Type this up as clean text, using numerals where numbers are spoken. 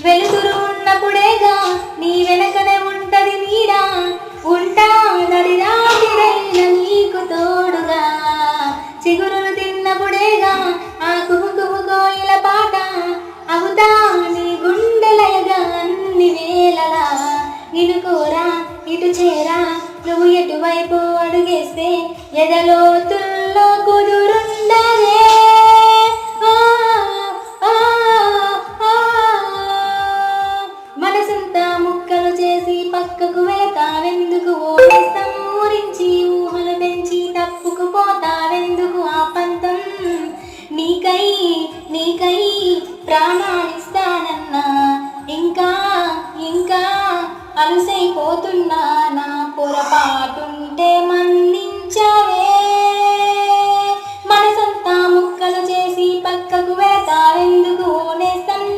వెలుతురు ఉన్నప్పుడేగా నీ వెనకనే ఉంటది నీడా, ఉంటా నడిరాటిరైన నీకు తోడుగా. చిగురులు తిన్నప్పుడేగా ఆ కుహుకుహు కోయిల పాట, అవుతా నీ గుండెలయగా అన్ని వేళలా. ఇనుకోరా ఇటు చేరా నువ్వు ఎటువైపు అడుగేస్తే ఎదలోతుల్లో కుదురుండదే. మనసంతా ముక్కలు చేసి పక్కకు వెళతావెందుకు, ఓడిస్తం ఊరించి ఊహలు పెంచి తప్పుకు పోతావెందుకు. ఆ పంతం నీకై నీకై ప్రాణాలిస్తానన్నా, ఇంకా ఇంకా అలసైపోతున్నా. నా పొరపాటుంటే మన